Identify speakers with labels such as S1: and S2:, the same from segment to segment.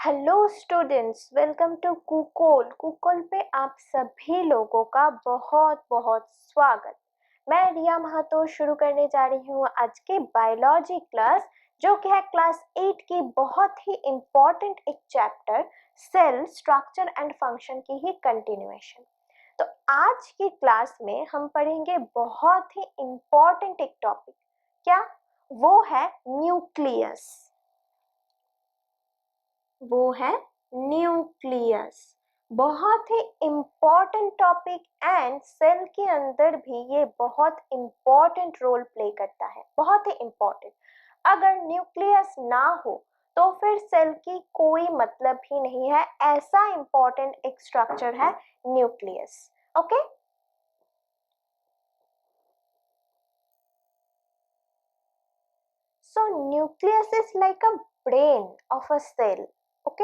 S1: Hello students, welcome to कुकोल। कुकोल पे आप सभी लोगों का बहुत बहुत स्वागत। मैं रिया महतो शुरू करने जा रही हूँ आज की बायोलॉजी क्लास, जो कि है क्लास 8 की बहुत ही इम्पोर्टेंट एक chapter cell structure and function की ही कंटिन्यूएशन। तो आज की क्लास में हम पढ़ेंगे बहुत ही इम्पोर्टेंट एक टॉपिक। क्या वो है? न्यूक्लियस। वो है न्यूक्लियस। बहुत ही इम्पोर्टेंट टॉपिक एंड सेल के अंदर भी ये बहुत इम्पोर्टेंट रोल प्ले करता है, बहुत ही इम्पोर्टेंट। अगर न्यूक्लियस ना हो तो फिर सेल की कोई मतलब ही नहीं है। ऐसा इम्पोर्टेंट एक स्ट्रक्चर है nucleus. Okay, so nucleus is like a brain of a cell. Okay,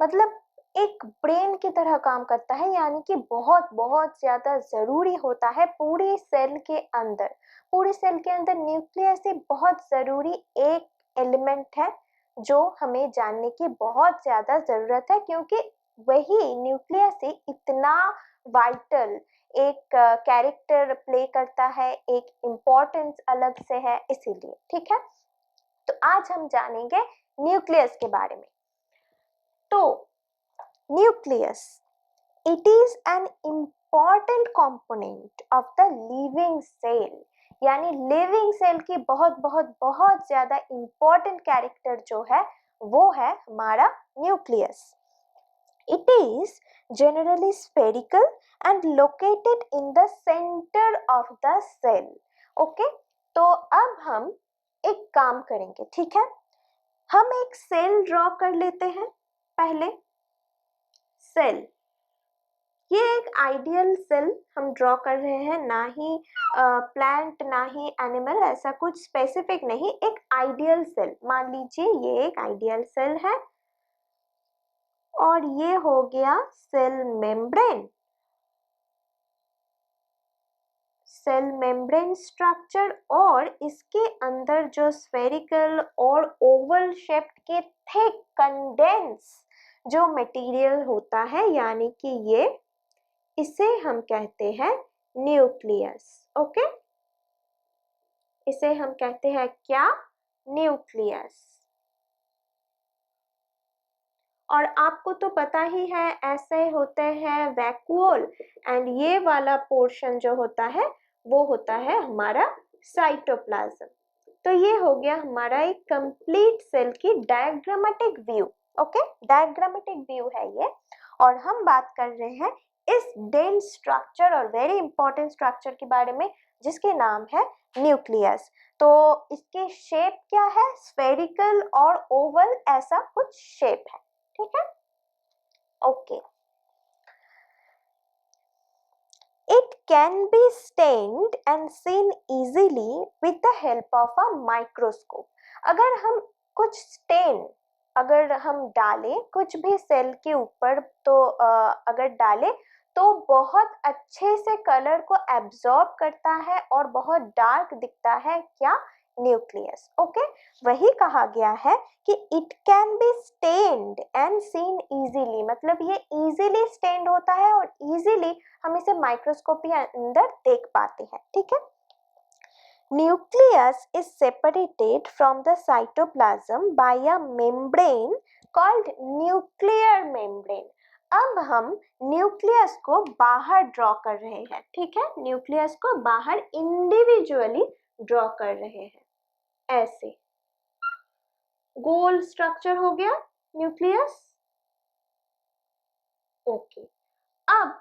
S1: मतलब एक ब्रेन की तरह काम करता है, यानी कि बहुत बहुत ज्यादा जरूरी होता है पूरी सेल के अंदर। पूरी सेल के अंदर न्यूक्लियस ही बहुत जरूरी एक एलिमेंट है जो हमें जानने की बहुत ज्यादा जरूरत है, क्योंकि वही न्यूक्लियस ही इतना वाइटल एक कैरेक्टर प्ले करता है, एक इम्पोर्टेंस अलग से है, इसीलिए। ठीक है, तो आज हम जानेंगे न्यूक्लियस के बारे में। तो nucleus, it is an important component of the living cell, यानी लिविंग सेल की बहुत बहुत बहुत ज्यादा इम्पोर्टेंट कैरेक्टर जो है वो है हमारा nucleus. It is generally spherical and located in the center of the cell. Okay, तो अब हम एक काम करेंगे। ठीक है, हम एक सेल ड्रॉ कर लेते हैं। पहले सेल, ये एक आइडियल सेल हम ड्रॉ कर रहे हैं, ना ही प्लांट ना ही एनिमल, ऐसा कुछ स्पेसिफिक नहीं, एक आइडियल सेल। मान लीजिए ये एक आइडियल सेल है और ये हो गया cell membrane. Cell membrane structure, और इसके अंदर जो स्फेरिकल और ओवल शेप्ड के थिक कंडेंस जो मटेरियल होता है, यानी कि ये, इसे हम कहते हैं न्यूक्लियस। ओके, इसे हम कहते हैं क्या? न्यूक्लियस। और आपको तो पता ही है ऐसे होते हैं वैक्यूल, एंड ये वाला पोर्शन जो होता है वो होता है हमारा साइटोप्लाज्म। तो ये हो गया हमारा एक कंप्लीट सेल की diagrammatic view. Okay, diagrammatic view है ये, और हम बात कर रहे हैं इस डेंस स्ट्रक्चर और वेरी इंपॉर्टेंट स्ट्रक्चर के बारे में, जिसके नाम है न्यूक्लियस। तो इसकी शेप क्या है? स्फेरिकल और ओवल, ऐसा कुछ शेप है। ठीक है, okay. It can be stained and seen easily with the help of a microscope. अगर हम कुछ स्टेन, अगर हम डालें कुछ भी सेल के ऊपर, तो अगर डालें तो बहुत अच्छे से कलर को एब्जॉर्ब करता है और बहुत डार्क दिखता है। क्या? न्यूक्लियस। ओके, वही कहा गया है कि it can be stained and seen easily, मतलब ये इजीली स्टेन्ड होता है और इजीली हम इसे माइक्रोस्कोप के अंदर देख पाते हैं। ठीक है, nucleus is separated from the cytoplasm by a membrane called nuclear membrane. अब हम न्यूक्लियस को बाहर ड्रॉ कर रहे हैं। ठीक है, न्यूक्लियस को बाहर इंडिविजुअली ड्रॉ कर रहे हैं। ऐसे गोल स्ट्रक्चर हो गया न्यूक्लियस। ओके, अब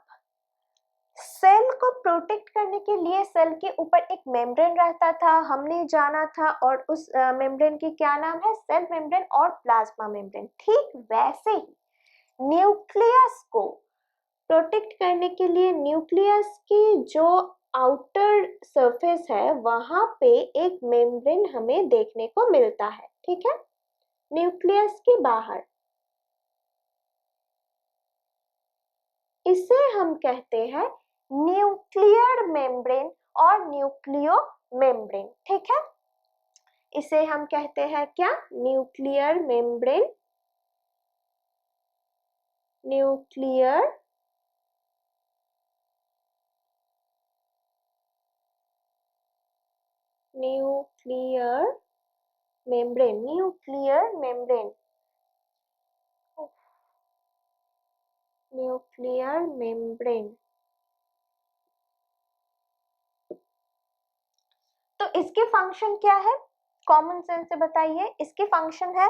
S1: सेल को प्रोटेक्ट करने के लिए सेल के ऊपर एक मेम्ब्रेन रहता था, हमने जाना था, और उस मेम्ब्रेन की क्या नाम है? सेल मेम्ब्रेन और प्लाज्मा मेम्ब्रेन। ठीक वैसे ही न्यूक्लियस को प्रोटेक्ट करने के लिए न्यूक्लियस की जो आउटर सरफेस है वहां पे एक मेम्ब्रेन हमें देखने को मिलता है। ठीक है, न्यूक्लियस के बाहर, इसे हम कहते हैं न्यूक्लियर मेम्ब्रेन और न्यूक्लियो मेम्ब्रेन। ठीक है, इसे हम कहते हैं क्या? Nuclear membrane nuclear membrane, nuclear membrane, nuclear membrane. तो इसके फंक्शन क्या है, कॉमन सेंस से बताइए। इसके फंक्शन है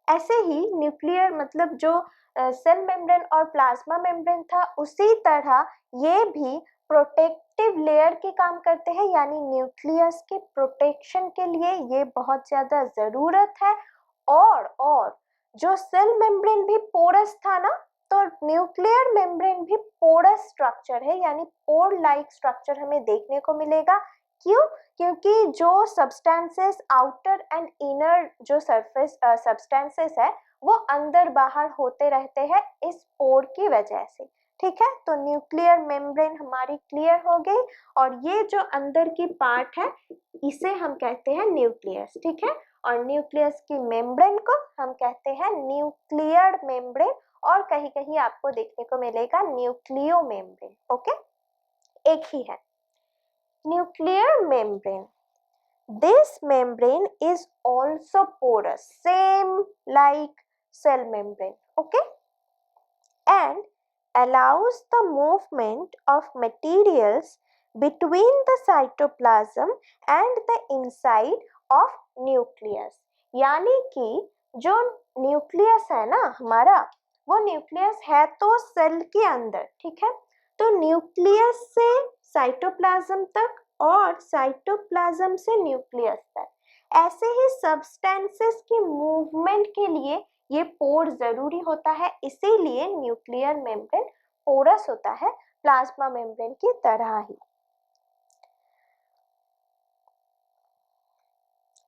S1: ऐसे ही न्यूक्लियर मतलब जो सेल मेम्ब्रेन और प्लाज्मा मेम्ब्रेन था उसी तरह ये भी प्रोटेक्टिव लेयर के काम करते हैं, यानी न्यूक्लियस के प्रोटेक्शन के लिए ये बहुत ज्यादा जरूरत है। और जो सेल मेम्ब्रेन भी पोरस था ना, तो न्यूक्लियर मेम्ब्रेन भी पोरस स्ट्रक्चर है, यानी पोर लाइक स्ट्रक्चर हमें देखने को मिलेगा। क्यों? क्योंकि जो सब्सटेंसेस आउटर एंड इनर जो सरफेस सब्सटेंसेस है वो अंदर बाहर होते रहते हैं इस पोर की वजह से। ठीक है, तो न्यूक्लियर मेम्ब्रेन हमारी क्लियर हो गई, और ये जो अंदर की पार्ट है इसे हम कहते हैं न्यूक्लियस। ठीक है, और न्यूक्लियस की मेम्ब्रेन को हम कहते हैं न्यूक्लियर मेम्ब्रेन, और कहीं कहीं आपको देखने को मिलेगा न्यूक्लियो मेम्ब्रेन। ओके, एक ही है। Nuclear membrane. This membrane is also porous, same like cell membrane, okay? And allows the movement of materials between the cytoplasm and the inside of nucleus. यानी कि जो न्यूक्लियस है ना हमारा, वो न्यूक्लियस है तो सेल के अंदर। ठीक है, तो न्यूक्लियस से साइटोप्लाज्म तक और साइटोप्लाज्म से न्यूक्लियस तक, ऐसे ही सब्सटेंसेस की मूवमेंट के लिए ये पोर जरूरी होता है, इसीलिए न्यूक्लियर मेम्ब्रेन पोरस होता है प्लाज्मा मेम्ब्रेन की तरह ही।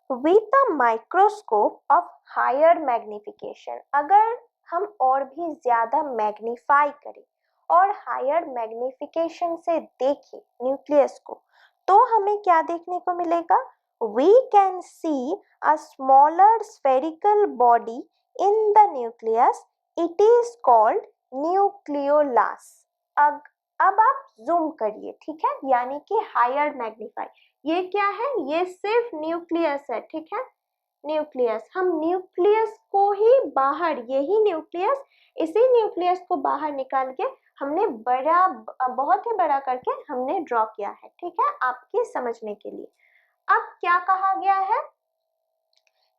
S1: With a microscope of higher magnification, अगर हम और भी ज्यादा मैग्नीफाई करें और हायर मैग्निफिकेशन से देखें न्यूक्लियस को, तो हमें क्या देखने को मिलेगा? We can see a smaller spherical body in the nucleus. It is called nucleolus. अब आप जूम करिए, ठीक है, यानी कि हायर मैग्नीफाई। ये क्या है? ये सिर्फ न्यूक्लियस है। ठीक है, न्यूक्लियस, हम न्यूक्लियस को ही बाहर, यही न्यूक्लियस, इसी न्यूक्लियस को बाहर निकाल के हमने बड़ा, बहुत ही बड़ा करके हमने ड्रॉ किया है। ठीक है, आपके समझने के लिए। अब क्या कहा गया है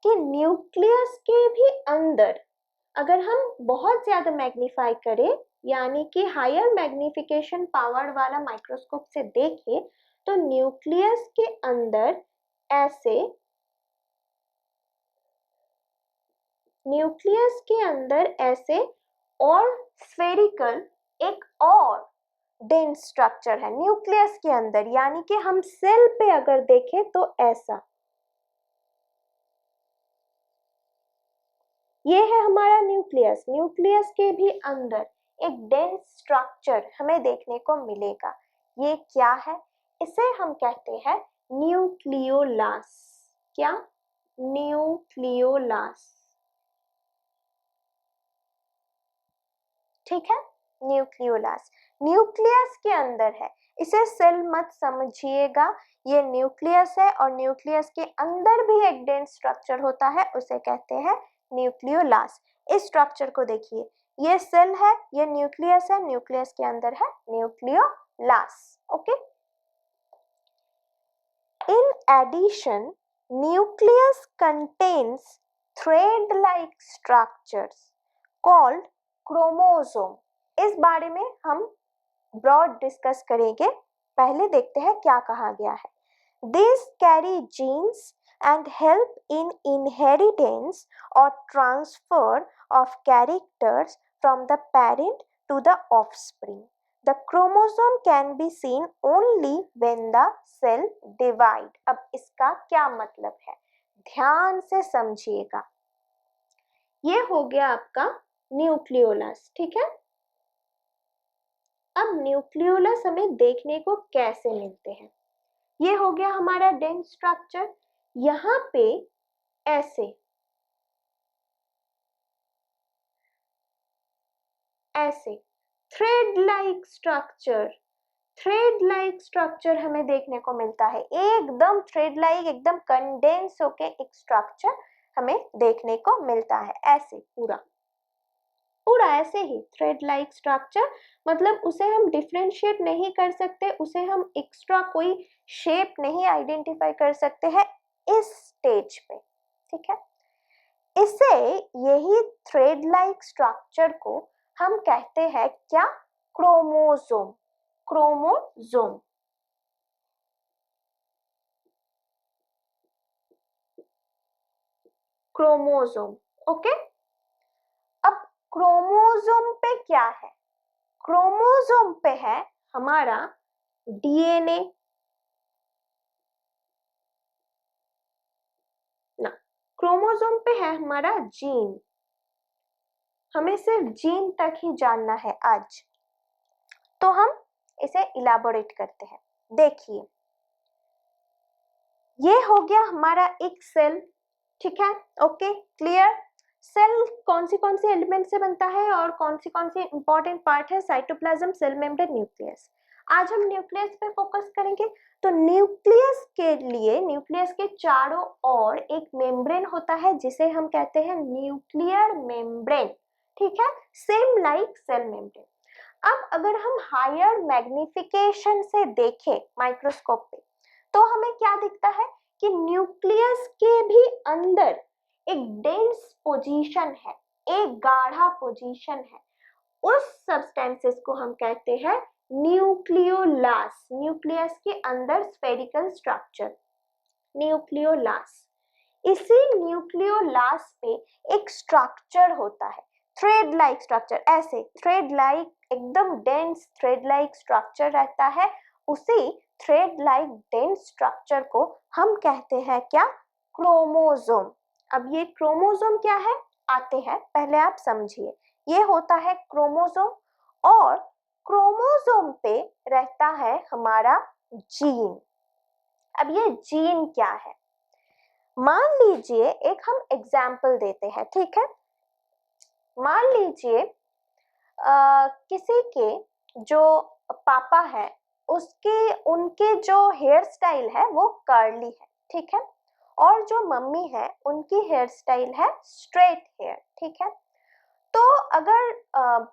S1: कि न्यूक्लियस के भी अंदर अगर हम बहुत ज्यादा मैग्नीफाई करें, यानी कि हायर मैग्निफिकेशन पावर वाला माइक्रोस्कोप से देखें, तो न्यूक्लियस के अंदर ऐसे, न्यूक्लियस के अंदर ऐसे और स्फेरिकल एक और डेंस स्ट्रक्चर है न्यूक्लियस के अंदर, यानी कि हम सेल पे अगर देखें तो ऐसा, ये है हमारा न्यूक्लियस। न्यूक्लियस के भी अंदर एक डेंस स्ट्रक्चर हमें देखने को मिलेगा। ये क्या है? इसे हम कहते हैं न्यूक्लियोलास। क्या? न्यूक्लियोलास। ठीक है, न्यूक्लियोलास न्यूक्लियस के अंदर है, इसे सेल मत समझिएगा, ये न्यूक्लियस है, और न्यूक्लियस के अंदर भी एक डेंस स्ट्रक्चर होता है, उसे कहते हैं न्यूक्लियोलास। इस स्ट्रक्चर को देखिए, ये सेल है, ये न्यूक्लियस है, न्यूक्लियस के अंदर है nucleolus. Okay, in addition nucleus contains thread like structures called chromosome. इस बारे में हम ब्रॉड डिस्कस करेंगे, पहले देखते हैं क्या कहा गया है। These carry genes and help in inheritance or transfer of characters from the parent to the offspring. The chromosome can be seen only when the cell divide. अब इसका क्या मतलब है, ध्यान से समझिएगा। ये हो गया आपका न्यूक्लियोलस। ठीक है, अब न्यूक्लियोलस हमें देखने को कैसे मिलते हैं? ये हो गया हमारा डेंस स्ट्रक्चर, यहाँ पे ऐसे ऐसे thread like structure, thread like structure हमें देखने को मिलता है, एकदम थ्रेड लाइक, एकदम कंडेंस होके एक स्ट्रक्चर हमें देखने को मिलता है, ऐसे पूरा पूरा ऐसे ही थ्रेड लाइक स्ट्रक्चर, मतलब उसे हम डिफ्रेंशिएट नहीं कर सकते, उसे हम एक्स्ट्रा कोई शेप नहीं आइडेंटिफाई कर सकते हैं इस स्टेज पे, ठीक है। इसे, यही थ्रेड लाइक स्ट्रक्चर को हम कहते हैं क्या, क्रोमोसोम, क्रोमोसोम। Chromosome, okay. अब क्रोमोसोम पे क्या है, क्रोमोसोम पे है हमारा डीएनए, ना, क्रोमोसोम पे है हमारा जीन। हमें सिर्फ जीन तक ही जानना है आज, तो हम इसे इलाबोरेट करते हैं। देखिए, ये हो गया हमारा एक सेल, ठीक है, ओके, क्लियर। सेल कौन सी एलिमेंट से बनता है और कौन सी इंपॉर्टेंट पार्ट है, साइटोप्लाज्म, सेल मेम्ब्रेन, न्यूक्लियस। आज हम न्यूक्लियस पे फोकस करेंगे। तो न्यूक्लियस के लिए, न्यूक्लियस के चारों ओर एक मेम्ब्रेन होता है जिसे हम कहते हैं न्यूक्लियर मेम्ब्रेन, ठीक है, सेम लाइक सेल मेम्ब्रेन। अब अगर हम हायर मैग्निफिकेशन से देखें माइक्रोस्कोप पे, तो हमें क्या दिखता है कि न्यूक्लियस के भी अंदर एक डेंस पोजीशन है, एक गाढ़ा पोजीशन है। उस सब्सटेंसेस को हम कहते हैं न्यूक्लियोलास, न्यूक्लियस के अंदर स्फेरिकल स्ट्रक्चर, न्यूक्लियोलास। इसी न्यूक्लियोलास पे एक स्ट्रक्चर होता है, थ्रेड लाइक स्ट्रक्चर, ऐसे थ्रेड लाइक, एकदम डेंस थ्रेड लाइक स्ट्रक्चर रहता है। उसी थ्रेड लाइक डेंस स्ट्रक्चर को हम कहते हैं क्या, क्रोमोसोम। अब ये क्रोमोसोम क्या है, आते हैं, पहले आप समझिए। ये होता है क्रोमोसोम, और क्रोमोसोम पे रहता है हमारा जीन। अब ये जीन क्या है, मान लीजिए एक हम एग्जाम्पल देते हैं, ठीक है। मान लीजिए किसी के जो पापा है, उसके, उनके जो हेयर स्टाइल है वो कर्ली है, ठीक है, और जो मम्मी है उनकी हेयर स्टाइल है स्ट्रेट हेयर, ठीक है। तो अगर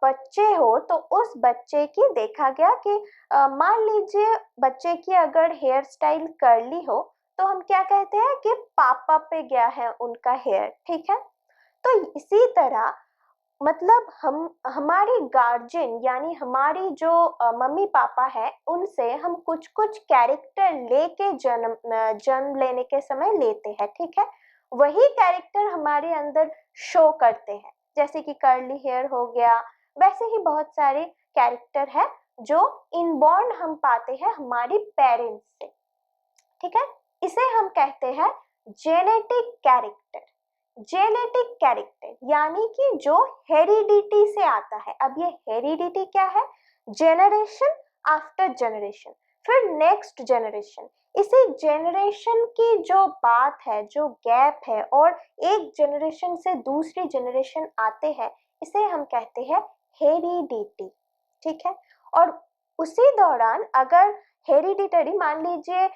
S1: बच्चे हो तो उस बच्चे की देखा गया कि मान लीजिए बच्चे की अगर हेयर स्टाइल कर्ली हो, तो हम क्या कहते हैं कि पापा पे गया है उनका हेयर, ठीक है। तो इसी तरह, मतलब हम, हमारी गार्जियन यानी हमारी जो मम्मी पापा है, उनसे हम कुछ कुछ कैरेक्टर लेके जन्म लेने के समय लेते हैं, ठीक है। वही कैरेक्टर हमारे अंदर शो करते हैं, जैसे कि कर्ली हेयर हो गया, वैसे ही बहुत सारे कैरेक्टर है जो इनबॉर्न हम पाते हैं हमारी पेरेंट्स से, ठीक है। इसे हम कहते हैं जेनेटिक कैरेक्टर, जेनेटिक कैरेक्टर, यानी कि जो हेरिडिटी से आता है। अब ये हेरिडिटी क्या है, जेनरेशन आफ्टर जेनरेशन, फिर नेक्स्ट जेनरेशन, इसी जेनरेशन की जो बात है, जो गैप है, और एक जेनरेशन से दूसरी जेनरेशन आते हैं, इसे हम कहते हैं हेरिडिटी, ठीक है। और उसी दौरान अगर हेरिडिटरी, मान लीजिए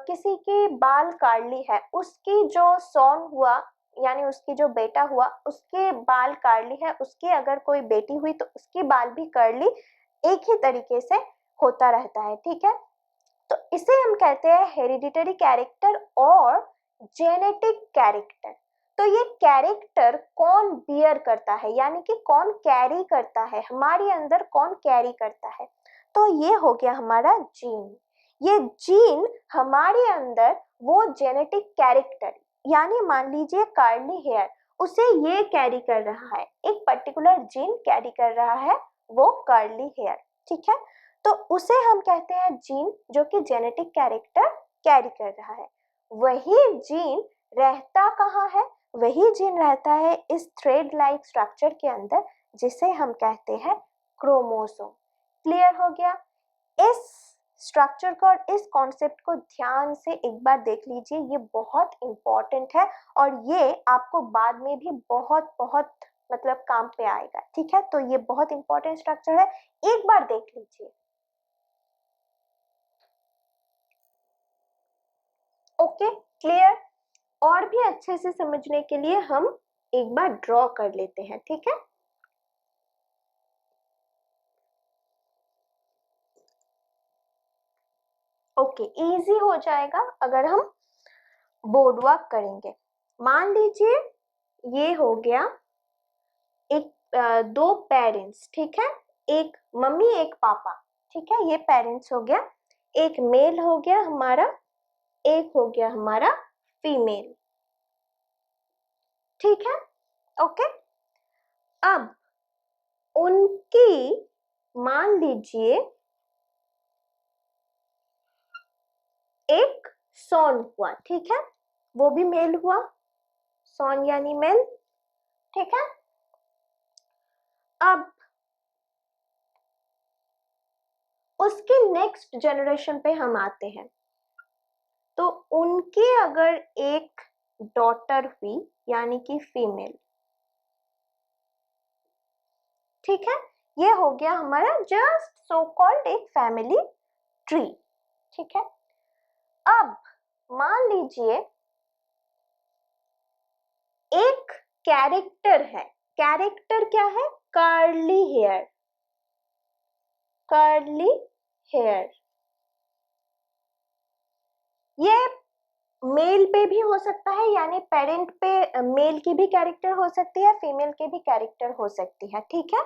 S1: किसी की बाल कर्ली है, उसकी जो सॉन हुआ, यानी उसकी जो बेटा हुआ, उसके बाल कर्ली है, उसकी अगर कोई बेटी हुई तो उसकी बाल भी कर्ली एक ही तरीके से होता रहता है, ठीक है। तो इसे हम कहते हैं हेरिडिटरी कैरेक्टर और जेनेटिक कैरेक्टर। तो ये कैरेक्टर कौन बियर करता है, यानी कि कौन कैरी करता है, हमारे अंदर कौन कैरी करता है, तो ये हो गया हमारा जीन। ये जीन हमारे अंदर वो जेनेटिक कैरेक्टर, यानी मान लीजिए कर्ली हेयर, उसे ये कैरी कर रहा है, एक पर्टिकुलर जीन कैरी कर रहा है, वो कर्ली हेयर, ठीक है। तो उसे हम कहते हैं जीन, जो कि जेनेटिक कैरेक्टर कैरी कर रहा है। वही जीन रहता कहाँ है, वही जीन रहता है इस थ्रेड लाइक स्ट्रक्चर के अंदर, जिसे हम कहते हैं क्रोमोसोम। क्लियर हो गया। इस स्ट्रक्चर को और इस कॉन्सेप्ट को ध्यान से एक बार देख लीजिए, ये बहुत इंपॉर्टेंट है, और ये आपको बाद में भी बहुत बहुत मतलब काम पे आएगा। ठीक है, तो ये बहुत इंपॉर्टेंट स्ट्रक्चर है, एक बार देख लीजिए। Okay, clear. और भी अच्छे से समझने के लिए हम एक बार ड्रॉ कर लेते हैं। ठीक है, ओके, इजी हो जाएगा अगर हम बोर्ड वर्क करेंगे। मान लीजिए ये हो गया एक दो पेरेंट्स, ठीक है, एक मम्मी एक पापा। ठीक है, ये पेरेंट्स हो गया, एक मेल हो गया हमारा, एक हो गया हमारा फीमेल। ठीक है, ओके। अब उनकी मान लीजिए एक सॉन हुआ। ठीक है, वो भी मेल हुआ, सॉन यानी मेल। ठीक है, अब उसके नेक्स्ट जनरेशन पे हम आते हैं, तो उनके अगर एक डॉटर हुई यानी कि फीमेल। ठीक है, ये हो गया हमारा जस्ट सो कॉल्ड एक फैमिली ट्री। ठीक है, अब मान लीजिए एक कैरेक्टर है, कैरेक्टर क्या है, कर्ली हेयर, कर्ली हेयर। ये मेल पे भी हो सकता है, यानी पेरेंट पे मेल की भी कैरेक्टर हो सकती है, फीमेल की भी कैरेक्टर हो सकती है। ठीक है,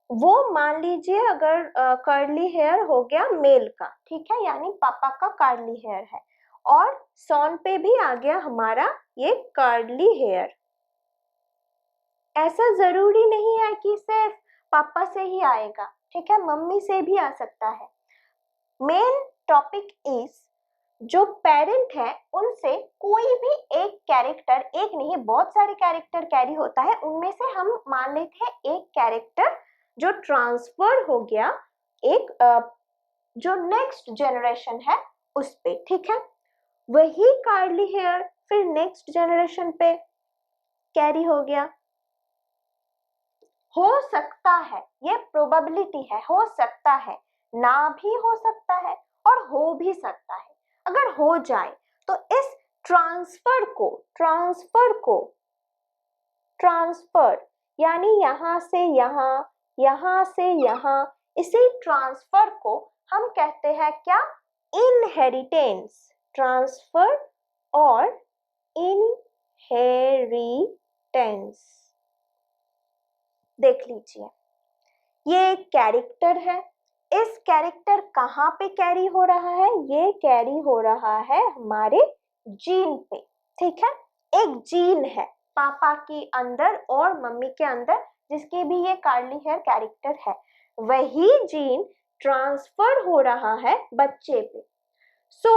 S1: वो मान लीजिए अगर कर्ली हेयर हो गया मेल का, ठीक है, यानी पापा का कर्ली हेयर है, और सॉन पे भी आ गया हमारा ये कर्ली हेयर। ऐसा जरूरी नहीं है कि सिर्फ पापा से ही आएगा। ठीक है, मम्मी से भी आ सकता है। मेन टॉपिक इज जो पेरेंट है उनसे कोई भी एक कैरेक्टर, एक नहीं बहुत सारे कैरेक्टर कैरी होता है, उनमें से हम मान लेते हैं एक कैरेक्टर जो ट्रांसफर हो गया एक जो नेक्स्ट जनरेशन है उस पे। ठीक है, वही कर्ली हेयर फिर नेक्स्ट जनरेशन पे कैरी हो गया। हो सकता है, ये प्रोबेबिलिटी है, हो सकता है, ना भी हो सकता है और हो भी सकता है। अगर हो जाए तो इस ट्रांसफर यानी यहां से यहां, यहां से यहां, इसी ट्रांसफर को हम कहते हैं क्या, इनहेरिटेंस। ट्रांसफर और इनहेरिटेंस। देख लीजिए, ये एक कैरेक्टर है, इस कैरेक्टर कहाँ पे कैरी हो रहा है, ये कैरी हो रहा है हमारे जीन पे। ठीक है, एक जीन है पापा के अंदर और मम्मी के अंदर, जिसके भी ये कर्ली हेयर कैरेक्टर है, वही जीन ट्रांसफर हो रहा है बच्चे पे। सो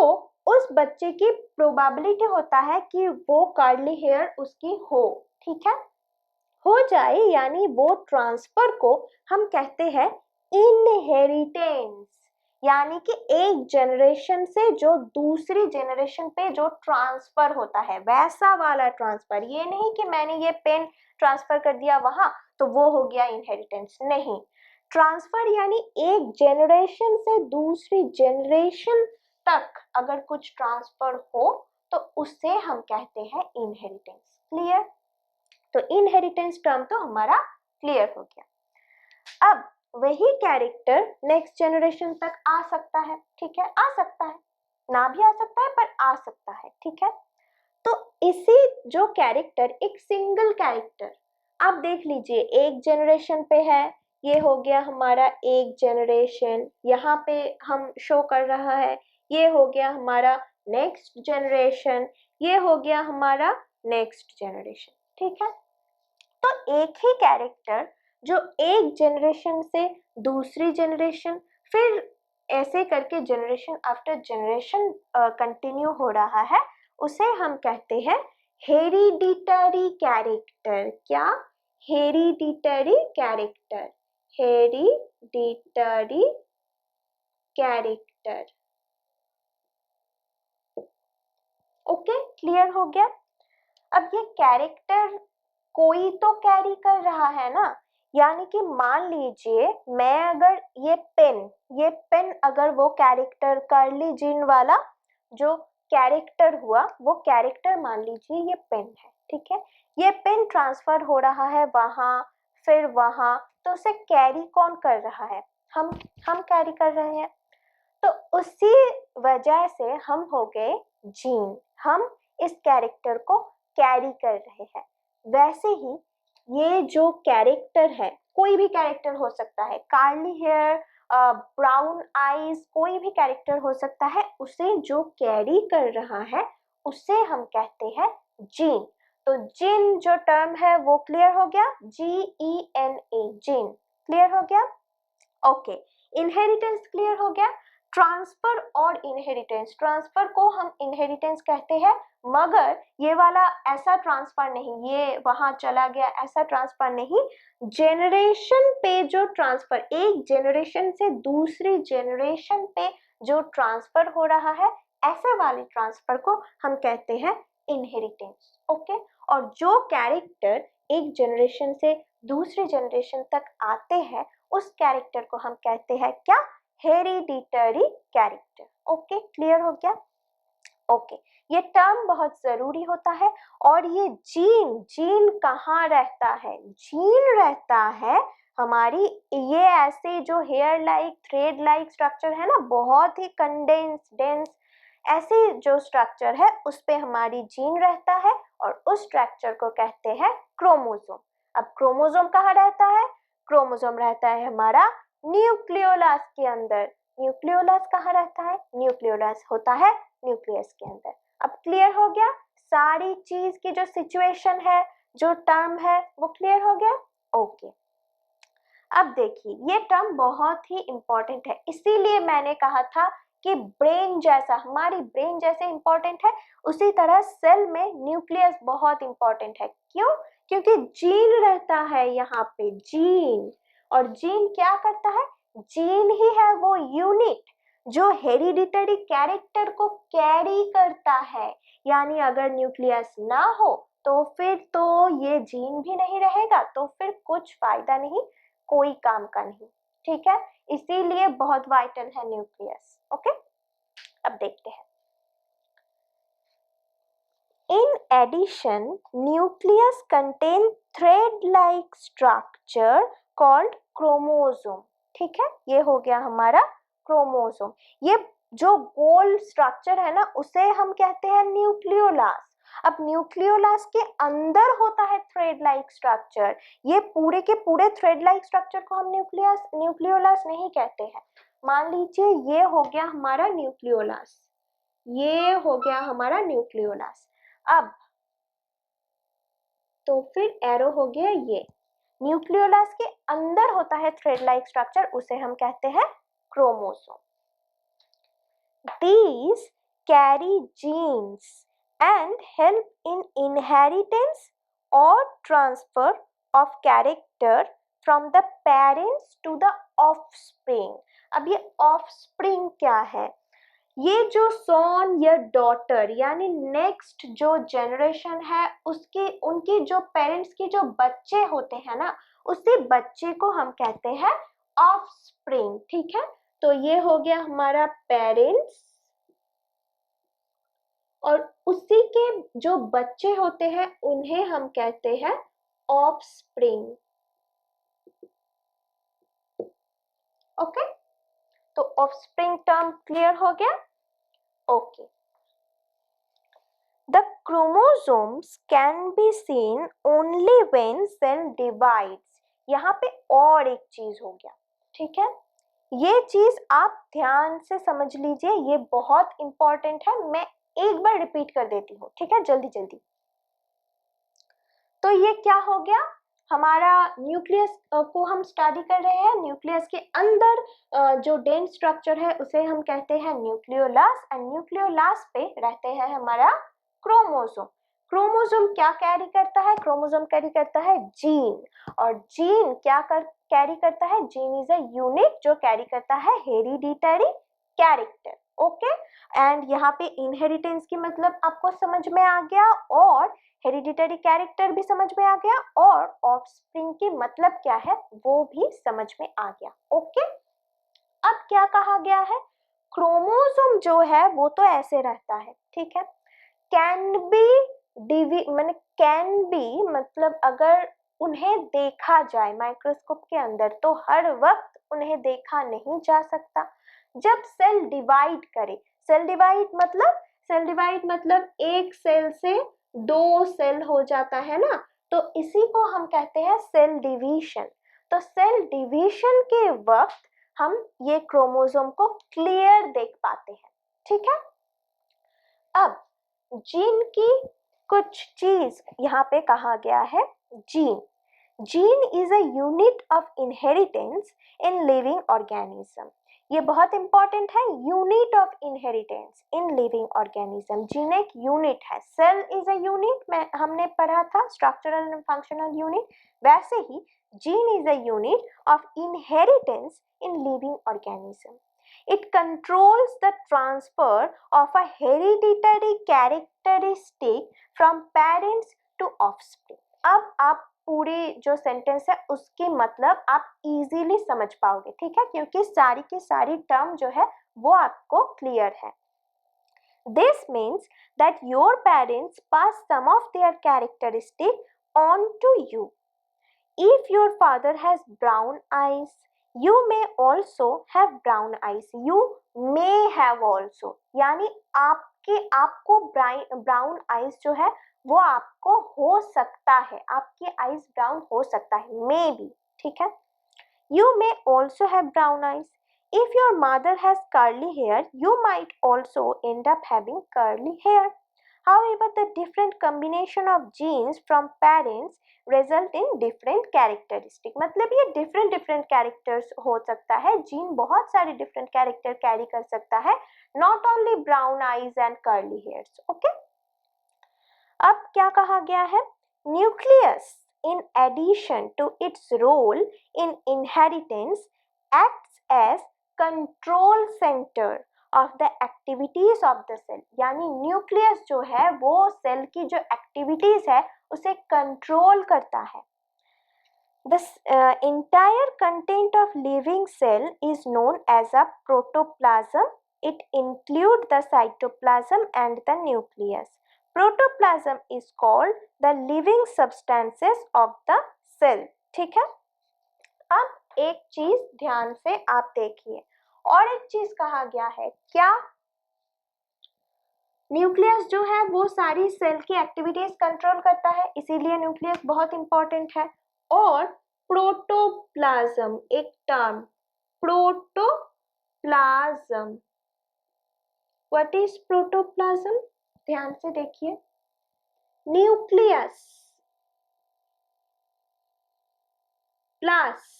S1: उस बच्चे की प्रोबेबिलिटी होता है कि वो कर्ली हेयर उसकी हो। ठीक है, हो जाए, यानी वो ट्रांसफर को हम कहते हैं इनहेरिटेंस, यानी कि एक जनरेशन से जो दूसरी जनरेशन पे जो ट्रांसफर होता है, वैसा वाला ट्रांसफर। ये नहीं कि मैंने ये पेन ट्रांसफर कर दिया वहां तो वो हो गया इनहेरिटेंस, नहीं। ट्रांसफर यानी एक जनरेशन से दूसरी जनरेशन तक अगर कुछ ट्रांसफर हो तो उसे हम कहते हैं इनहेरिटेंस। क्लियर? तो इनहेरिटेंस टर्म तो हमारा क्लियर हो गया। अब वही कैरेक्टर नेक्स्ट जनरेशन तक आ सकता है। ठीक है, आ सकता है, ना भी आ सकता है, पर आ सकता है। ठीक है, तो इसी जो कैरेक्टर, एक सिंगल कैरेक्टर, आप देख लीजिए एक जनरेशन पे है, ये हो गया हमारा एक जनरेशन, यहाँ पे हम शो कर रहा है, ये हो गया हमारा नेक्स्ट जनरेशन, ये हो गया हमारा नेक्स्ट जनरेशन। ठीक है, तो एक ही कैरेक्टर जो एक जनरेशन से दूसरी जनरेशन, फिर ऐसे करके जनरेशन आफ्टर जनरेशन कंटिन्यू हो रहा है, उसे हम कहते हैं हेरिडिटरी कैरेक्टर। क्या? Hereditary character, hereditary character. Okay, clear हो गया? अब ये कैरेक्टर कोई तो कैरी कर रहा है ना। यानी कि मान लीजिए मैं अगर ये पेन अगर वो कैरेक्टर कर्ली जीन वाला जो कैरेक्टर हुआ, वो कैरेक्टर मान लीजिए ये पेन है, ठीक है। ये पेन ट्रांसफर हो रहा है वहां फिर वहां, तो उसे कैरी कौन कर रहा है? हम कैरी कर रहे हैं। तो उसी वजह से हम हो गए जीन, हम इस कैरेक्टर को कैरी कर रहे हैं। वैसे ही ये जो कैरेक्टर है, कोई भी कैरेक्टर हो सकता है, कार्ली हेयर, ब्राउन आईज, कोई भी कैरेक्टर हो सकता है, उसे जो कैरी कर रहा है उसे हम कहते हैं जीन। तो जीन जो टर्म है वो क्लियर हो गया, GENA, जीन क्लियर हो गया। ओके, इनहेरिटेंस क्लियर हो गया। ट्रांसफर और इनहेरिटेंस, ट्रांसफर को हम इनहेरिटेंस कहते हैं, मगर ये वाला ऐसा ट्रांसफर नहीं, ये वहां चला गया ऐसा ट्रांसफर नहीं। जेनरेशन पे जो ट्रांसफर, एक जेनरेशन से दूसरी जेनरेशन पे जो ट्रांसफर हो रहा है, ऐसे वाले ट्रांसफर को हम कहते हैं इनहेरिटेंस। ओके, और जो कैरेक्टर एक जनरेशन से दूसरी जनरेशन तक आते हैं उस कैरेक्टर को हम कहते हैं क्या? Hereditary character. ओके, क्लियर हो गया। ओके, ये टर्म बहुत जरूरी होता है। और ये जीन कहाँ रहता है? जीन रहता है हमारी, ये ऐसे जो hair like thread like structure है ना, बहुत ही कंडेंस डेंस ऐसे जो स्ट्रक्चर है उस पे हमारी जीन रहता है, और उस स्ट्रक्चर को कहते हैं क्रोमोसोम। अब क्रोमोसोम कहाँ रहता है? क्रोमोसोम रहता है हमारा न्यूक्लियोलस के अंदर। न्यूक्लियोलस कहाँ रहता है? न्यूक्लियोलस होता है न्यूक्लियस के अंदर। अब क्लियर हो गया, सारी चीज की जो सिचुएशन है, जो टर्म है, वो क्लियर हो गया। ओके, अब देखिए ये टर्म बहुत ही इंपॉर्टेंट है, इसीलिए मैंने कहा था कि ब्रेन जैसा, हमारी ब्रेन जैसे इंपॉर्टेंट है, उसी तरह सेल में न्यूक्लियस बहुत इंपॉर्टेंट है। क्यों? क्योंकि जीन रहता है यहाँ पे, जीन। और जीन क्या करता है? जीन ही है वो यूनिट जो हेरिडिटरी कैरेक्टर को कैरी करता है। यानी अगर न्यूक्लियस ना हो तो फिर तो ये जीन भी नहीं रहेगा, तो फिर कुछ फायदा नहीं, कोई काम का नहीं, ठीक है। इसीलिए बहुत वाइटल है न्यूक्लियस। ओके, अब देखते हैं। In addition, nucleus contain thread-like structure called chromosome। ठीक है, ये हो गया हमारा क्रोमोसोम। ये जो गोल स्ट्रक्चर है ना, उसे हम कहते हैं न्यूक्लियोलास। अब न्यूक्लियोलास के अंदर होता है थ्रेड लाइक स्ट्रक्चर। ये पूरे के पूरे थ्रेड लाइक स्ट्रक्चर को हम न्यूक्लियोलास नहीं कहते हैं। मान लीजिए ये हो गया हमारा न्यूक्लियोलास, ये हो गया हमारा न्यूक्लियोलास। अब तो फिर एरो हो गया ये। न्यूक्लियोलस के अंदर होता है थ्रेड लाइक स्ट्रक्चर, उसे हम कहते हैं chromosome. These carry genes and help in inheritance or transfer of character from the parents to the offspring। अब ये offspring क्या है? ये जो सॉन या डॉटर यानी नेक्स्ट जो जनरेशन है उसके, उनके जो पेरेंट्स के जो बच्चे होते हैं ना, उसी बच्चे को हम कहते हैं ऑफस्प्रिंग। ठीक है, तो ये हो गया हमारा पेरेंट्स, और उसी के जो बच्चे होते हैं उन्हें हम कहते हैं ऑफस्प्रिंग। ओके, तो ऑफस्प्रिंग टर्म क्लियर हो गया। Okay, the chromosomes can be seen only when cell divides। यहाँ पे और एक चीज हो गया, ठीक है, ये चीज आप ध्यान से समझ लीजिए, ये बहुत इंपॉर्टेंट है। मैं एक बार रिपीट कर देती हूँ, ठीक है, जल्दी जल्दी। तो ये क्या हो गया, हमारा न्यूक्लियस को हम स्टडी कर रहे हैं। न्यूक्लियस के अंदर जो डेंस स्ट्रक्चर है उसे हम कहते हैं न्यूक्लियोलस, एंड न्यूक्लियोलस पे रहते हैं हमारा क्रोमोसोम। क्रोमोसोम क्या कैरी करता है? क्रोमोसोम कैरी करता है जीन, और जीन क्या कैरी करता है? जीन इज अ यूनिट जो कैरी करता है हेरिडिटरी कैरेक्टर। ओके, एंड यहाँ पे इनहेरिटेंस की मतलब आपको समझ में आ गया, और हेरिडिटरी कैरेक्टर भी समझ में आ गया और ऑफस्प्रिंग की मतलब क्या है वो भी समझ में आ गया। ओके, अब क्या कहा गया है, क्रोमोसोम जो है वो तो ऐसे रहता है, ठीक है। कैन बी मैंने कैन बी मतलब अगर उन्हें देखा जाए माइक्रोस्कोप के अंदर तो हर वक्त उन्हें देखा नहीं जा सकता। जब सेल डिवाइड करे, सेल डिवाइड मतलब एक सेल से दो सेल हो जाता है ना, तो इसी को हम कहते हैं सेल डिवीजन। तो सेल डिवीजन के वक्त हम ये क्रोमोसोम को क्लियर देख पाते हैं, ठीक है। अब जीन की कुछ चीज यहाँ पे कहा गया है। Gene is a unit of inheritance in living organism. ये बहुत इंपॉर्टेंट है, unit of inheritance in living organism. Gene एक यूनिट है, सेल इज अ यूनिट में हमने पढ़ा था, स्ट्रक्चरल एंड फंक्शनल यूनिट। वैसे ही gene is a unit of inheritance in living organism. It controls the transfer of a hereditary characteristic from parents to offspring. अब आप पूरी जो सेंटेंस है उसकी मतलब आप इजीली समझ पाओगे, ठीक है, क्योंकि सारी की सारी टर्म जो है वो आपको क्लियर है। This means that your parents pass some of their characteristics on to you. If your father has brown eyes, you may also have brown eyes. You may have also, यानी आपको brown eyes जो है वो आपको हो सकता है, आपकी आइज ब्राउन हो सकता है, मे बी, ठीक है। You may also have brown eyes. If your mother has curly hair, you might also end up having curly hair. However, the different combination of genes from parents result in different characteristics. मतलब ये different characters हो सकता है, gene बहुत सारे different character carry कर सकता है, not only brown eyes and curly hairs. Okay? अब क्या कहा गया है, nucleus in addition to its role in inheritance acts as control center of the activities of the cell. यानी न्यूक्लियस जो है वो सेल की जो एक्टिविटीज है उसे कंट्रोल करता है। The entire content of living cell is known as a protoplasm. It includes the cytoplasm and the nucleus. Protoplasm is called the living substances of the cell. ठीक है, अब एक चीज ध्यान से आप देखिए, और एक चीज कहा गया है, क्या न्यूक्लियस जो है वो सारी सेल की एक्टिविटीज कंट्रोल करता है, इसीलिए न्यूक्लियस बहुत इंपॉर्टेंट है। और प्रोटोप्लाज्म एक term, protoplasm, what is protoplasm, ध्यान से देखिए, nucleus plus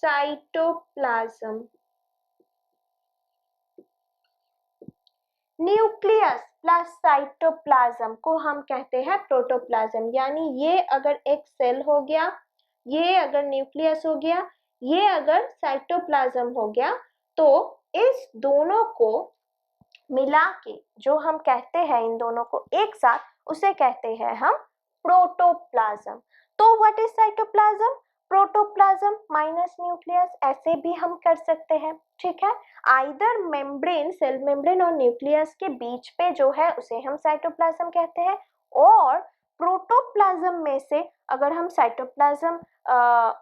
S1: cytoplasm, nucleus plus cytoplasm को हम कहते हैं प्रोटोप्लाज्म। यानी ये अगर एक सेल हो गया, ये अगर न्यूक्लियस हो गया, ये अगर साइटोप्लाज्म हो गया, तो इस दोनों को मिला के जो हम कहते हैं, इन दोनों को एक साथ, उसे कहते हैं हम प्रोटोप्लाज्म। तो what is cytoplasm, protoplasm minus nucleus, ऐसे भी हम कर सकते हैं, ठीक है। आइदर मेम्ब्रेन, सेल मेम्ब्रेन और न्यूक्लियस के बीच पे जो है उसे हम साइटोप्लाज्म कहते हैं, और प्रोटोप्लाज्म में से अगर हम साइटोप्लाज्म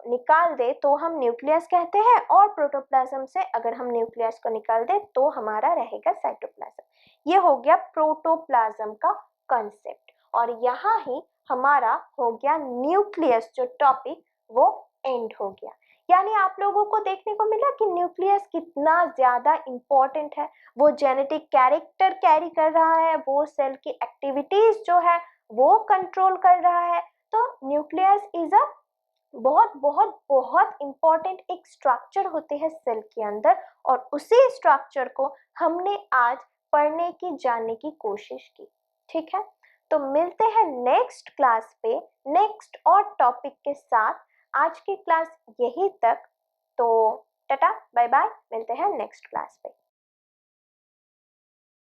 S1: निकाल दे तो हम न्यूक्लियस कहते हैं, और प्रोटोप्लाज्म से अगर हम न्यूक्लियस को निकाल दे तो हमारा रहेगा साइटोप्लाज्म। ये हो गया प्रोटोप्लाज्म का कंसेप्ट, और यहाँ ही हमारा हो गया न्यूक्लियस जो टॉपिक वो एंड हो गया। यानी आप लोगों को देखने को मिला कि न्यूक्लियस कितना ज्यादा इंपॉर्टेंट है, वो जेनेटिक कैरेक्टर कैरी कर रहा है, वो सेल की एक्टिविटीज जो है वो कंट्रोल कर रहा है। तो न्यूक्लियस इज अ बहुत बहुत बहुत इंपॉर्टेंट एक स्ट्रक्चर होते हैं सेल के अंदर, और उसी स्ट्रक्चर को हमने आज पढ़ने की, जानने की कोशिश की, ठीक है। तो मिलते हैं नेक्स्ट क्लास पे नेक्स्ट और टॉपिक के साथ। आज की क्लास यही तक, तो टाटा बाय बाय, मिलते हैं नेक्स्ट क्लास पे।